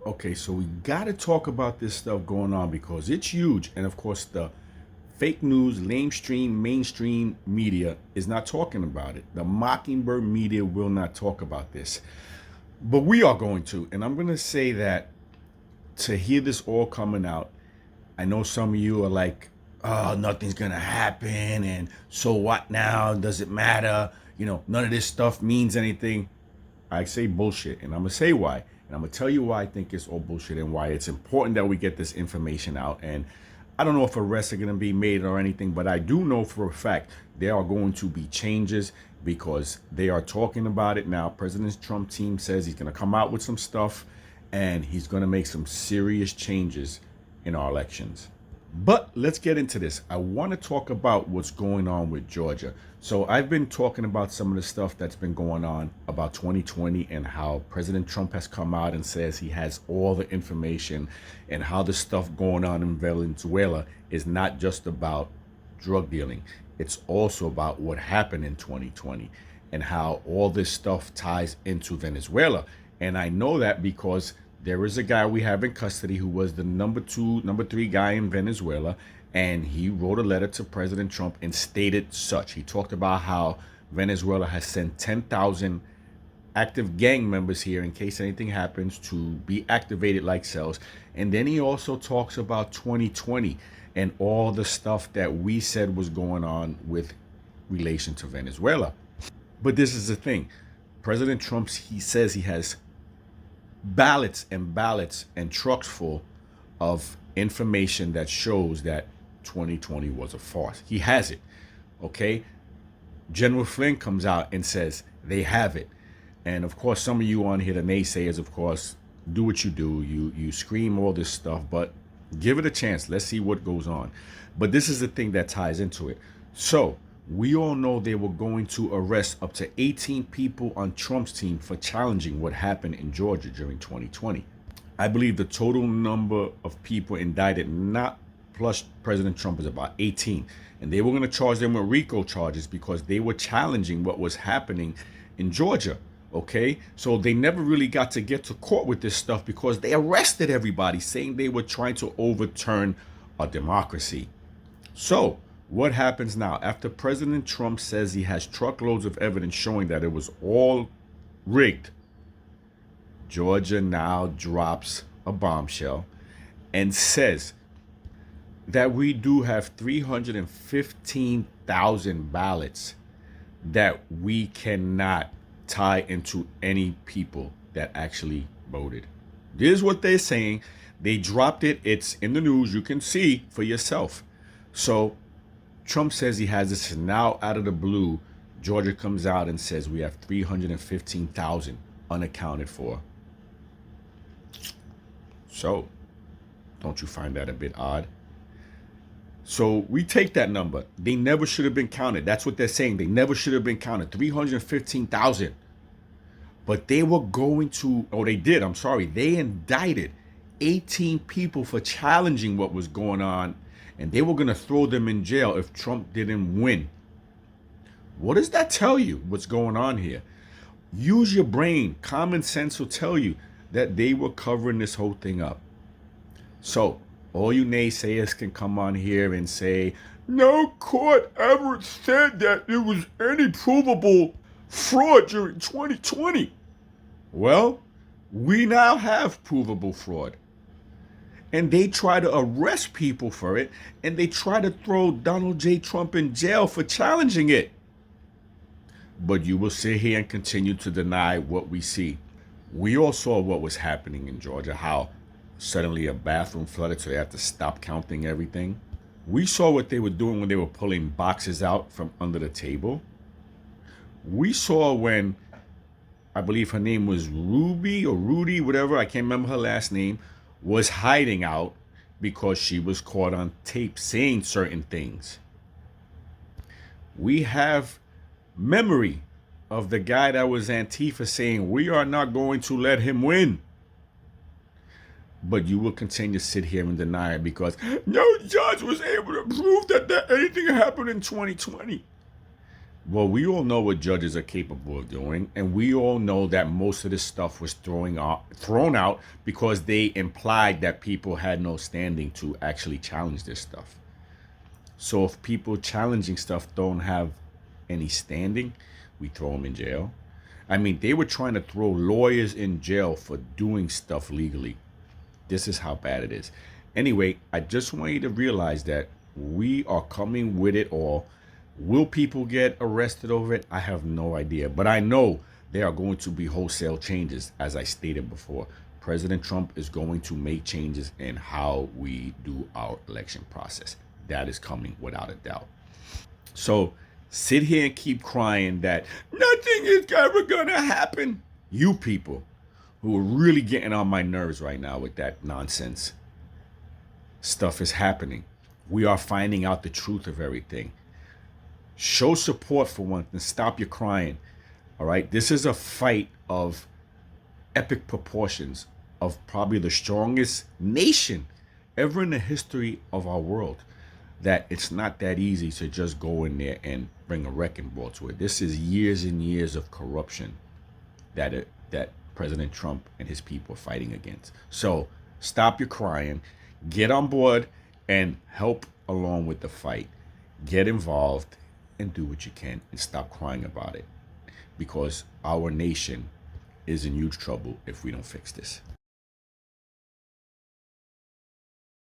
Okay, so we got to talk about this stuff going on because it's huge. And of course, the fake news, mainstream media is not talking about it. The Mockingbird media will not talk about this. But we are going to. And I'm going to say that to hear this all coming out, I know some of you are like, oh, nothing's going to happen. And so what now? Does it matter? None of this stuff means anything. I say bullshit, and I'm gonna say why, and I'm gonna tell you why I think it's all bullshit and why it's important that we get this information out. And I don't know if arrests are gonna be made or anything, but I do know for a fact there are going to be changes because they are talking about it now. President Trump team says he's gonna come out with some stuff, and he's gonna make some serious changes in our elections. But let's get into this. I want to talk about what's going on with Georgia. So I've been talking about some of the stuff that's been going on about 2020 and how President Trump has come out and says he has all the information and how the stuff going on in Venezuela is not just about drug dealing. It's also about what happened in 2020 and how all this stuff ties into Venezuela. And I know that because there is a guy we have in custody who was the number three guy in Venezuela, and he wrote a letter to President Trump and stated such. He talked about how Venezuela has sent 10,000 active gang members here in case anything happens to be activated like cells. And then he also talks about 2020 and all the stuff that we said was going on with relation to Venezuela. But this is the thing. President Trump, he says he has ballots and trucks full of information that shows that 2020 was a farce. He has it. Okay. General Flynn comes out and says they have it. And of course, some of you on here, the naysayers, of course, do what you do. You scream all this stuff, but give it a chance. Let's see what goes on. But this is the thing that ties into it. So we all know they were going to arrest up to 18 people on Trump's team for challenging what happened in Georgia during 2020. I believe the total number of people indicted, not plus President Trump, is about 18. And they were going to charge them with RICO charges because they were challenging what was happening in Georgia. Okay, so they never really got to court with this stuff because they arrested everybody saying they were trying to overturn a democracy. So what happens now? After President Trump says he has truckloads of evidence showing that it was all rigged, Georgia now drops a bombshell and says that we do have 315,000 ballots that we cannot tie into any people that actually voted. This is what they're saying. They dropped it. It's in the news. You can see for yourself. So Trump says he has this, and now out of the blue, Georgia comes out and says we have 315,000 unaccounted for. So, don't you find that a bit odd? So we take that number. They never should have been counted. That's what they're saying. They never should have been counted. 315,000. But they were going to, they did, I'm sorry. They indicted 18 people for challenging what was going on, and they were going to throw them in jail if Trump didn't win. What does that tell you, what's going on here? Use your brain. Common sense will tell you that they were covering this whole thing up. So all you naysayers can come on here and say, no court ever said that there was any provable fraud during 2020. Well, we now have provable fraud. And they try to arrest people for it, and they try to throw Donald J. Trump in jail for challenging it. But you will sit here and continue to deny what we see. We all saw what was happening in Georgia, how suddenly a bathroom flooded, so they had to stop counting everything. We saw what they were doing when they were pulling boxes out from under the table. We saw when, I believe her name was Ruby or Rudy, whatever, I can't remember her last name, was hiding out because she was caught on tape saying certain things. We have memory of the guy that was Antifa saying, we are not going to let him win. But you will continue to sit here and deny it because no judge was able to prove that anything happened in 2020. Well, we all know what judges are capable of doing, and we all know that most of this stuff was thrown out because they implied that people had no standing to actually challenge this stuff. So if people challenging stuff don't have any standing, we throw them in jail. I mean, they were trying to throw lawyers in jail for doing stuff legally. This is how bad it is. Anyway, I just want you to realize that we are coming with it all. Will people get arrested over it? I have no idea. But I know there are going to be wholesale changes, as I stated before. President Trump is going to make changes in how we do our election process. That is coming without a doubt. So sit here and keep crying that nothing is ever going to happen. You people who are really getting on my nerves right now with that nonsense. Stuff is happening. We are finding out the truth of everything. Show support for one and stop your crying. All right. This is a fight of epic proportions, of probably the strongest nation ever in the history of our world. That it's not that easy to just go in there and bring a wrecking ball to it. This is years and years of corruption that President Trump and his people are fighting against. So stop your crying, get on board, and help along with the fight. Get involved and do what you can and stop crying about it, because our nation is in huge trouble if we don't fix this.